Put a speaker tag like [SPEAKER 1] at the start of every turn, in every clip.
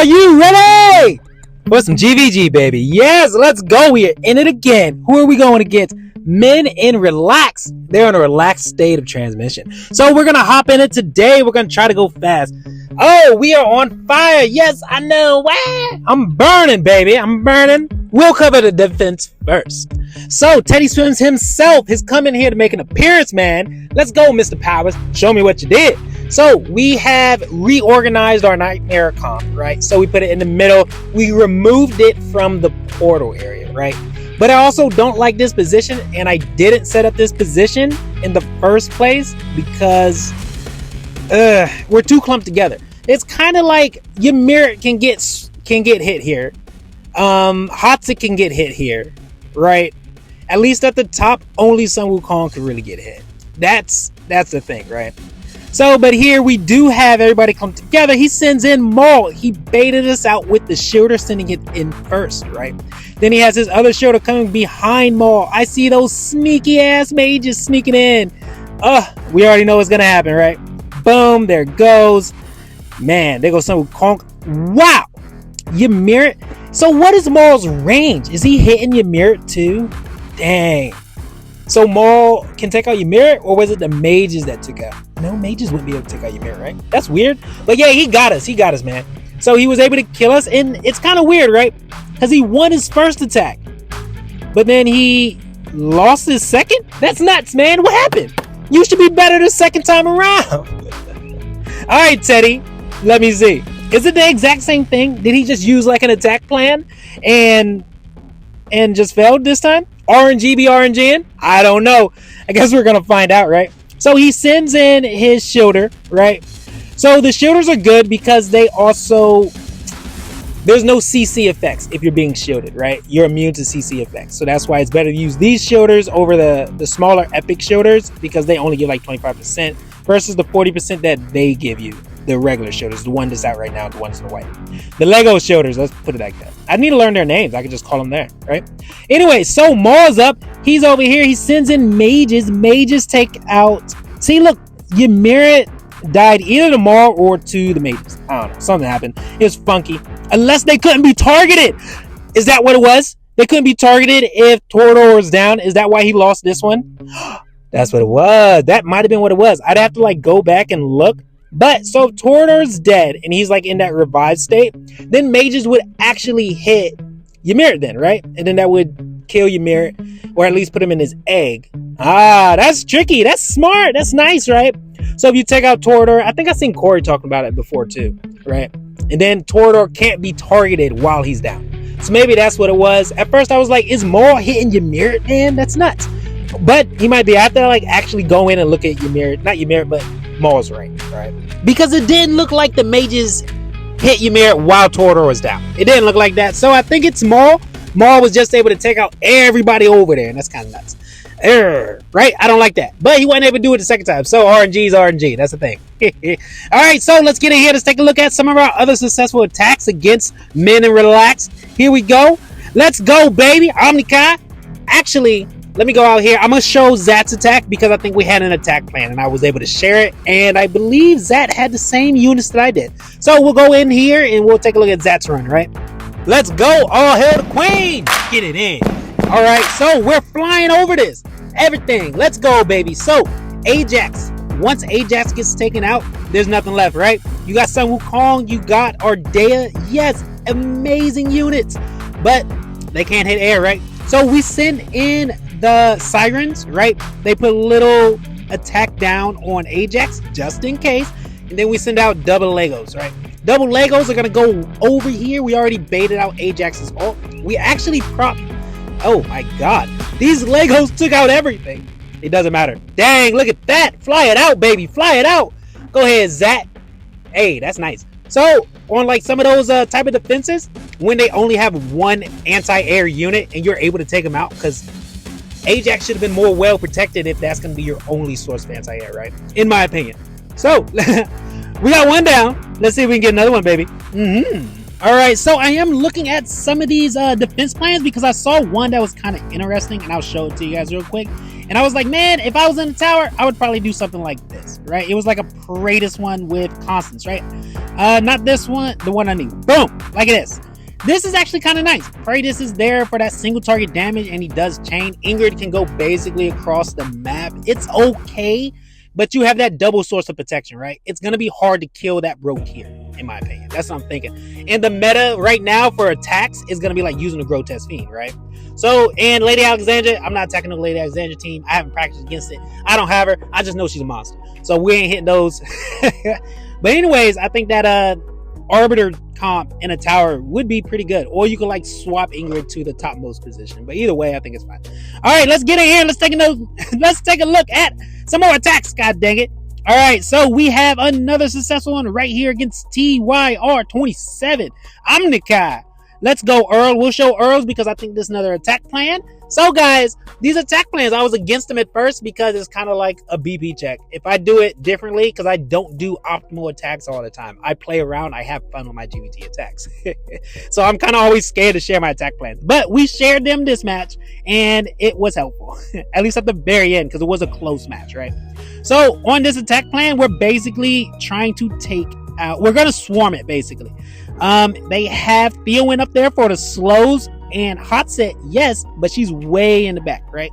[SPEAKER 1] Are you ready for some GvG, baby? Yes, let's go. We are in it again. Who are we going against? Men in Relax. They're in a relaxed state of transmission. So we're going to hop in it today. We're going to try to go fast. Oh, we are on fire. Yes, I know. I'm burning, baby. I'm burning. We'll cover the defense first. So Teddy Swims himself has come in here to make an appearance, man. Let's go, Mr. Powers. Show me what you did. So we have reorganized our nightmare comp, right? So we put it in the middle. We removed it from the portal area, right? But I also don't like this position, and I didn't set up this position in the first place because we're too clumped together. It's kind of like Ymir can get hit here. Hatsa can get hit here, right? At least at the top, only Sun Wukong can really get hit. That's the thing, right? So, but here we do have everybody come together. He sends in Maul. He baited us out with the shielder, sending it in first, right? Then he has his other shielder coming behind Maul. I see those sneaky ass mages sneaking in. We already know what's gonna happen, right? Boom, there it goes. Man, there goes Sun Wukong. Wow, Ymir. So what is Maul's range? Is he hitting Ymir too? Dang. So Maul can take out Ymir, or was it the mages that took out? No, mages wouldn't be able to take out Ymir, right? That's weird. But yeah, he got us. He got us, man. So he was able to kill us, and it's kind of weird, right? Because he won his first attack, but then he lost his second? That's nuts, man. What happened? You should be better the second time around. All right, Teddy. Let me see. Is it the exact same thing? Did he just use like an attack plan and just failed this time? RNG be RNGing? I don't know. I guess we're gonna find out, right? So he sends in his shielder, right? So the shielders are good because they also, there's no CC effects if you're being shielded, right? You're immune to CC effects. So that's why it's better to use these shielders over the smaller epic shielders, because they only give like 25% versus the 40% that they give you. The regular shielders, the one that's out right now, the ones in the white. The Lego shielders, let's put it like that. I need to learn their names. I can just call them there, right? Anyway, so Maul's up. He's over here. He sends in mages. Mages take out. See, look, Ymir died either to Maul or to the mages. I don't know. Something happened. It was funky. Unless they couldn't be targeted. Is that what it was? They couldn't be targeted if Torador was down. Is that why he lost this one? That's what it was. That might have been what it was. I'd have to like go back and look. But so if Torador's dead and he's like in that revived state, then mages would actually hit Ymir then, right? And then that would kill Ymir, or at least put him in his egg. That's tricky. That's smart. That's nice, right? So if you take out Torador, I think I've seen Corey talking about it before too, right? And then Torador can't be targeted while he's down. So maybe that's what it was. At first I was like, is Maul hitting Ymir? Man, that's nuts. But he might be. I have to like actually go in and look at Ymir, not Ymir, but Maul's range, right? Because it didn't look like the mages hit Ymir while Torador was down. It didn't look like that. So I think it's Maul. Maul was just able to take out everybody over there, and that's kind of nuts. Right? I don't like that. But he wasn't able to do it the second time. So RNG is RNG. That's the thing. All right, so let's get in here. Let's take a look at some of our other successful attacks against Men in Relax. Here we go. Let's go, baby. Omni-Kai. Actually, let me go out here. I'm going to show Zat's attack because I think we had an attack plan and I was able to share it. And I believe Zat had the same units that I did. So we'll go in here and we'll take a look at Zat's run, right? Let's go. All hail the queen. Get it in. All right, so we're flying over this. Everything. Let's go, baby. So Ajax. Once Ajax gets taken out, there's nothing left, right? You got Sun Wukong. You got Ardea. Yes, amazing units. But they can't hit air, right? So we send in the sirens, right? They put a little attack down on Ajax just in case, and then we send out double Legos, right? Double Legos are gonna go over here. We already baited out Ajax's ult. We actually oh my god, these Legos took out everything. It doesn't matter. Dang, look at that. Fly it out, baby. Fly it out. Go ahead, Zat. Hey, that's nice. So on like some of those type of defenses, when they only have one anti-air unit and you're able to take them out, because Ajax should have been more well protected if that's going to be your only source of anti-air, right? In my opinion. So we got one down. Let's see if we can get another one, baby. All right, so I am looking at some of these defense plans because I saw one that was kind of interesting, and I'll show it to you guys real quick. And I was like, man, if I was in the tower, I would probably do something like this, right? It was like a Paratus one with Constance, right? Not this one, the one I need. Boom, like this. This is actually kind of nice. Kratos is there for that single target damage, and he does chain. Ingrid can go basically across the map. It's okay, but you have that double source of protection, right? It's going to be hard to kill that rogue here, in my opinion. That's what I'm thinking. And the meta right now for attacks is going to be like using a Grotesque Fiend, right? So, and Lady Alexandra, I'm not attacking the Lady Alexandra team. I haven't practiced against it. I don't have her. I just know she's a monster. So we ain't hitting those. But anyways, I think that Arbiter comp in a tower would be pretty good. Or you could like swap Ingrid to the topmost position. But either way, I think it's fine. All right, let's get in here. Let's take a look at some more attacks. God dang it. All right, so we have another successful one right here against TYR27. Omni-Kai. Let's go, Earl. We'll show Earls because I think this is another attack plan. So, guys, these attack plans, I was against them at first because it's kind of like a BP check. If I do it differently, because I don't do optimal attacks all the time. I play around. I have fun with my GvG attacks. So, I'm kind of always scared to share my attack plans. But we shared them this match, and it was helpful. At least at the very end, because it was a close match, right? So, on this attack plan, we're basically trying to take out... We're going to swarm it, basically. They have Theowen up there for the slows and Hotset, yes, but she's way in the back, right?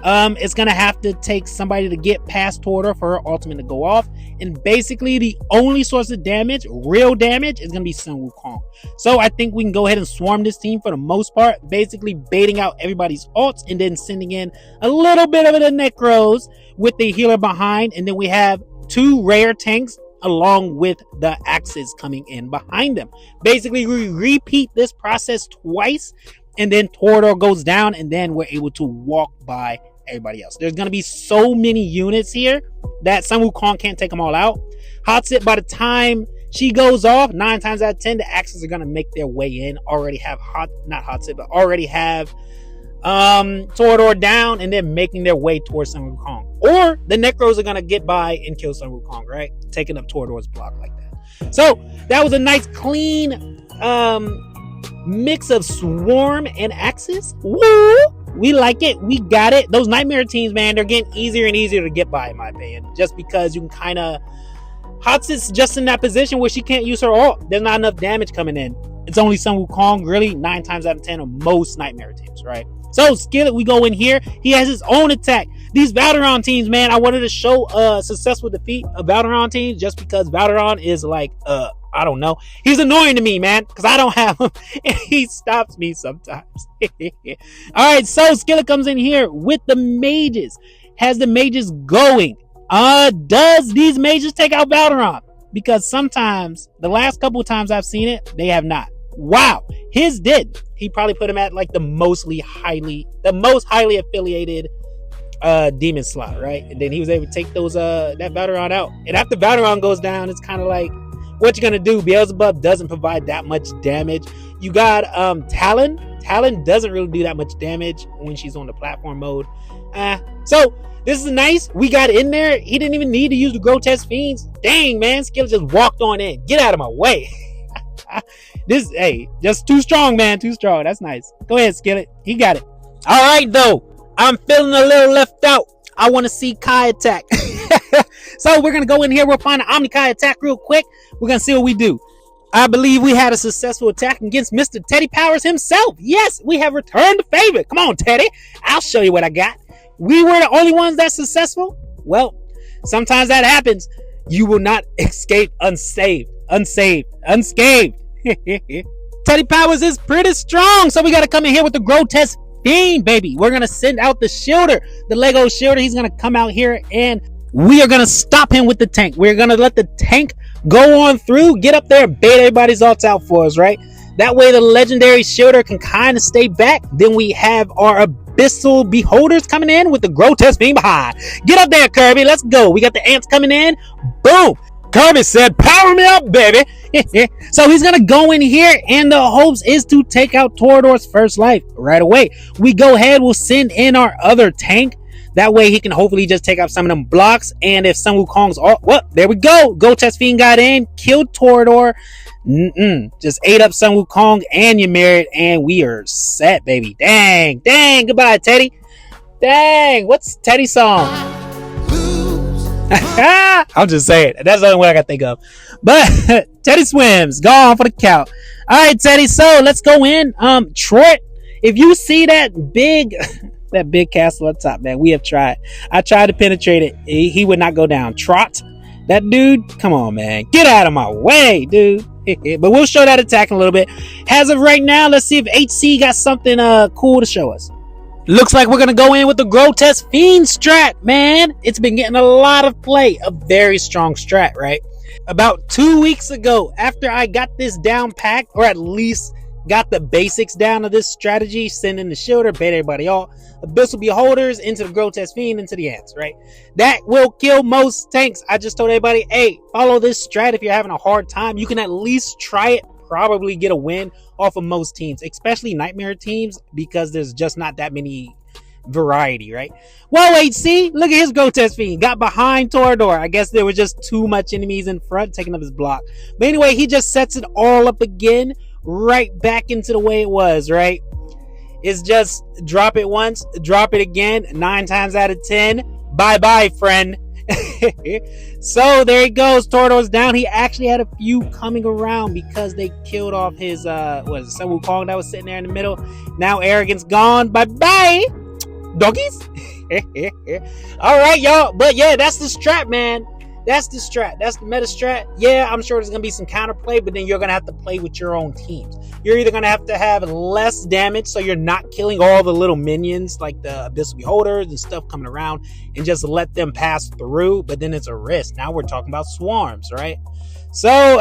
[SPEAKER 1] It's gonna have to take somebody to get past toward her for her ultimate to go off, and basically the only source of damage, real damage, is gonna be Sun Wukong. So I think we can go ahead and swarm this team for the most part, basically baiting out everybody's ults and then sending in a little bit of the Necros with the healer behind, and then we have two rare tanks along with the axes coming in behind them. Basically, we repeat this process twice, and then Torador goes down, and then we're able to walk by everybody else. There's going to be so many units here that Sun Wukong can't take them all out. Hotset, by the time she goes off, 9 times out of 10, the axes are going to make their way in. Already have already have Torador down, and then making their way towards Sun Wukong. Or the Necros are going to get by and kill Sun Wukong, right? Taking up Torador's block like that. So that was a nice clean mix of swarm and axes. Woo! We like it. We got it. Those nightmare teams, man, they're getting easier and easier to get by, in my opinion. Just because you can kind of... Hotset's just in that position where she can't use her ult. There's not enough damage coming in. It's only Sun Wukong, really, 9 times out of 10 of most nightmare teams, right? So, Skillet, we go in here. He has his own attack. These Valderon teams, man, I wanted to show a successful defeat of Valderon teams just because Valderon is like, I don't know. He's annoying to me, man, because I don't have him. And he stops me sometimes. All right, so Skillet comes in here with the mages. Has the mages going. Does these mages take out Valderon? Because sometimes, the last couple of times I've seen it, they have not. Wow, his did. He probably put him at like the most highly affiliated demon slot, right? And then he was able to take those that Valderon out. And after Valderon goes down, it's kind of like, what you gonna do? Beelzebub doesn't provide that much damage. You got Talon. Talon doesn't really do that much damage when she's on the platform mode. So this is nice. We got in there. He didn't even need to use the Grotesque Fiends. Dang, man, Skillet just walked on in. Get out of my way. Just too strong, man. Too strong. That's nice. Go ahead, Skillet. He got it. All right, though. I'm feeling a little left out. I want to see Kai attack. So we're going to go in here. We'll find an Omni-Kai attack real quick. We're going to see what we do. I believe we had a successful attack against Mr. Teddy Powers himself. Yes, we have returned the favor. Come on, Teddy. I'll show you what I got. We were the only ones that's successful. Well, sometimes that happens. You will not escape unscathed. Teddy Powers is pretty strong, so we got to come in here with the Grotesque Fiend, baby. We're going to send out the Shielder, the Lego Shielder. He's going to come out here, and we are going to stop him with the tank. We're going to let the tank go on through, get up there, and bait everybody's ults out for us, right? That way the legendary Shielder can kind of stay back. Then we have our Abyssal Beholders coming in with the Grotesque Fiend behind. Get up there, Kirby. Let's go. We got the ants coming in. Boom. Kirby said, power me up, baby. So he's going to go in here, and the hopes is to take out Torador's first life right away. We go ahead. We'll send in our other tank. That way he can hopefully just take out some of them blocks. And if Sun Wukong's off, well, there we go. Grotesque Fiend got in, killed Torador. Just ate up Sun Wukong and Ymir, and we are set, baby. Dang. Goodbye, Teddy. Dang. What's Teddy's song?
[SPEAKER 2] Lose
[SPEAKER 1] I'm just saying. That's the only way I can think of. But Teddy swims. Gone for the count. All right, Teddy. So let's go in. Troy, if you see that big castle up top, man, we have tried. I tried to penetrate it. He would not go down. Trot, that dude. Come on, man. Get out of my way, dude. But we'll show that attack in a little bit. As of right now, let's see if HC got something cool to show us. Looks like we're going to go in with the Grotesque Fiend strat, man. It's been getting a lot of play. A very strong strat, right? About 2 weeks ago, after I got this down packed, or at least got the basics down of this strategy, sending the shielder, bait everybody off, Abyssal Beholders into the Grotesque Fiend, into the ants, right? That will kill most tanks. I just told everybody, hey, follow this strat if you're having a hard time. You can at least try it, probably get a win off of most teams, especially nightmare teams, because there's just not that many variety, right? Well, HC, look at his Grotesque Fiend. Got behind Torador. I guess there were just too much enemies in front taking up his block. But anyway, he just sets it all up again, right back into the way it was, right? It's just drop it once, drop it again, 9 times out of 10. Bye-bye, friend. So there he goes. Torador's down. He actually had a few coming around because they killed off his Sun Wukong that was sitting there in the middle. Now Arrogance gone. Bye-bye, doggies. All right, y'all. But yeah, that's the strat, man. That's the strat. That's the meta strat. Yeah, I'm sure there's going to be some counterplay, but then you're going to have to play with your own teams. You're either going to have less damage, so you're not killing all the little minions like the Abyssal Beholders and stuff coming around, and just let them pass through, but then it's a risk. Now we're talking about swarms, right? So,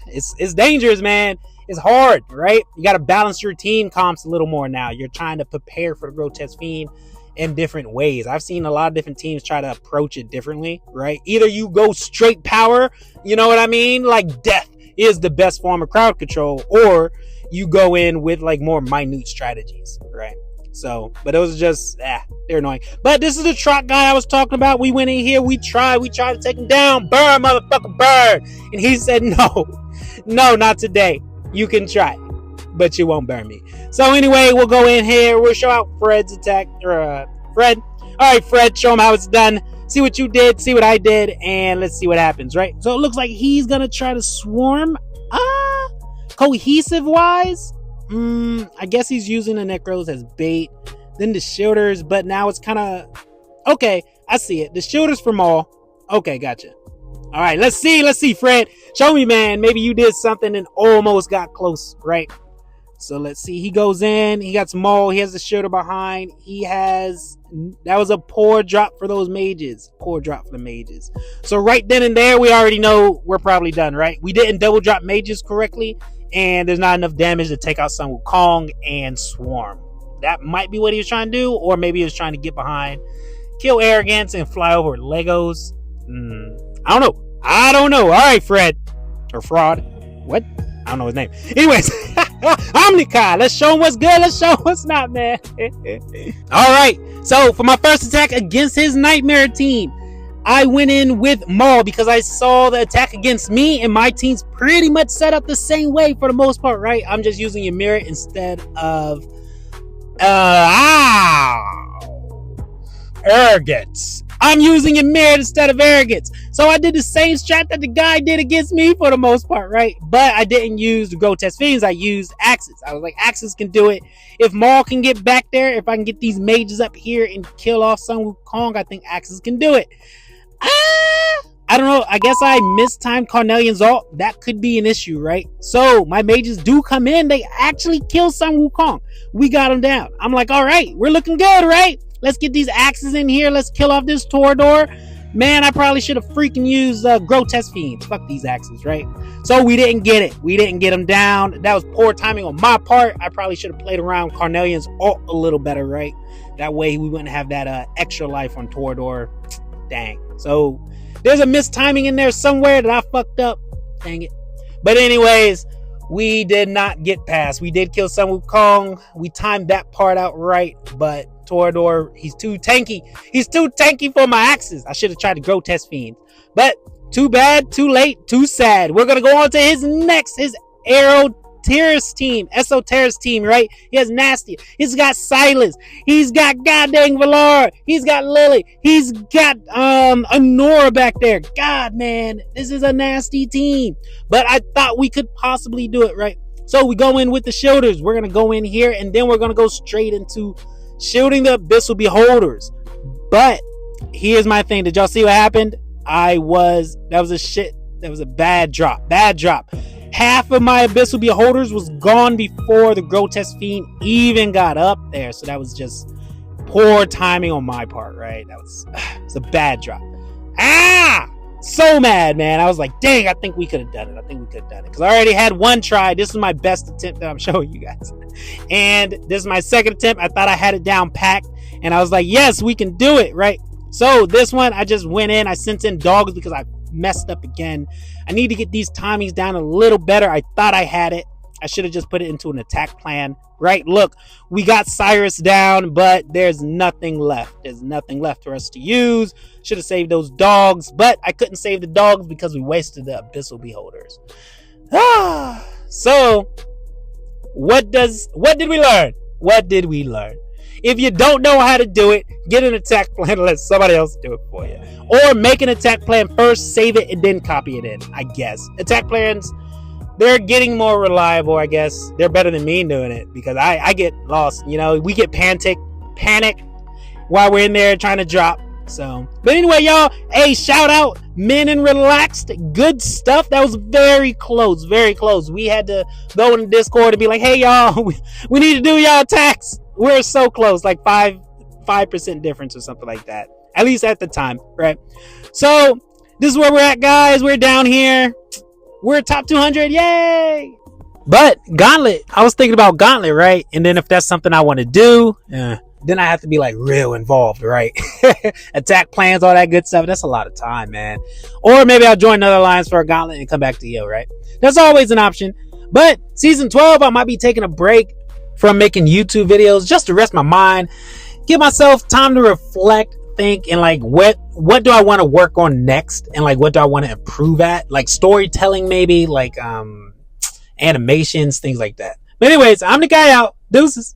[SPEAKER 1] it's dangerous, man. It's hard, right? You got to balance your team comps a little more now. You're trying to prepare for the Grotesque Fiend in different ways. I've seen a lot of different teams try to approach it differently, right? Either you go straight power, you know what I mean? Like death is the best form of crowd control, or you go in with like more minute strategies, right? So, but those are just, they're annoying. But this is the Trot guy I was talking about. We went in here, we tried to take him down. Burn, motherfucker, burn. And he said, no, not today. You can try, but you won't burn me. So anyway, we'll go in here. We'll show out Fred's attack, or Fred. All right, Fred, show him how it's done. See what you did, see what I did, and let's see what happens, right? So it looks like he's going to try to swarm. Cohesive-wise, I guess he's using the Necros as bait. Then the shielders, but now it's kind of... Okay, I see it. The shielders from all. Okay, gotcha. All right, let's see, Fred. Show me, man. Maybe you did something and almost got close, right? So let's see. He goes in. He got Maul. He has the shielder behind. That was a poor drop for those mages. Poor drop for the mages. So right then and there, we already know we're probably done, right? We didn't double drop mages correctly, and there's not enough damage to take out Sun Wukong and Swarm. That might be what he was trying to do, or maybe he was trying to get behind, kill Arrogance, and fly over Legos. I don't know. All right, Fred. Or Fraud. What? I don't know his name. Anyways, Omni-Kai. Let's show him what's good. Let's show him what's not, man. All right. So for my first attack against his Nightmare team, I went in with Maul because I saw the attack against me, and my team's pretty much set up the same way for the most part, right? I'm just using Ymir instead of Arrogance. I'm using Ymir instead of Arrogance. So I did the same strat that the guy did against me for the most part, right? But I didn't use the Grotesque Fiends. I used Axes. I was like, Axes can do it. If Maul can get back there, if I can get these mages up here and kill off Sun Wukong, I think Axes can do it. I don't know. I guess I mistimed Carnelian's ult. That could be an issue, right? So my mages do come in. They actually kill Sun Wukong. We got him down. I'm like, all right, we're looking good, right? Let's get these axes in here. Let's kill off this Torador. Man, I probably should have freaking used Grotesque Fiends. Fuck these axes, right? So we didn't get it. We didn't get him down. That was poor timing on my part. I probably should have played around Carnelian's ult a little better, right? That way we wouldn't have that extra life on Torador. Dang. So there's a mistiming in there somewhere that I fucked up. Dang it. But anyways, we did not get past. We did kill Sun Wukong. We timed that part out right, but Torador, he's too tanky. He's too tanky for my axes. I should have tried to Grotesque Fiend. But too bad, too late, too sad. We're going to go on to his next, his Arrow Esoterrorist team, right? He has Nasty. He's got Silas. He's got goddamn Valar. He's got Lily. He's got Anora back there. God, man, this is a nasty team. But I thought we could possibly do it, right? So we go in with the shielders. We're gonna go in here, and then we're gonna go straight into shielding the Abyssal Beholders. But here's my thing. Did y'all see what happened? That was a bad drop. Half of my Abyssal Beholders was gone before the Grotesque Fiend even got up there. So that was just poor timing on my part, right? It's a bad drop. So mad, man. I was like, dang, I think we could have done it. Because I already had one try. This is my best attempt that I'm showing you guys. And this is my second attempt. I thought I had it down packed. And I was like, yes, we can do it, right? So this one, I just went in. I sent in dogs because I messed up again. I need to get these timings down a little better. I thought I had it. I should have just put it into an attack plan, right? Look, we got Cyrus down, but there's nothing left. There's nothing left for us to use. Should have saved those dogs, but I couldn't save the dogs because we wasted the Abyssal Beholders. So, what did we learn? What did we learn? If you don't know how to do it, get an attack plan and let somebody else do it for you. Or make an attack plan first, save it, and then copy it in, I guess. Attack plans, they're getting more reliable, I guess. They're better than me doing it because I get lost. You know, we get panic while we're in there trying to drop. So, but anyway, y'all, hey, shout out Men and Relaxed. Good stuff. That was very close. We had to go in the Discord and be like, hey, y'all, we need to do y'all attacks. We're so close, like 5% difference or something like that. At least at the time, right? So, this is where we're at, guys. We're down here. We're top 200. Yay! But Gauntlet, I was thinking about Gauntlet, right? And then if that's something I want to do, then I have to be like real involved, right? Attack plans, all that good stuff. That's a lot of time, man. Or maybe I'll join another alliance for a Gauntlet and come back to you, right? That's always an option. But season 12, I might be taking a break from making YouTube videos just to rest my mind, give myself time to reflect, think, and like what do I want to work on next, and like what do I want to improve at, like storytelling, maybe like animations, things like that. But anyways, I'm the guy out. Deuces.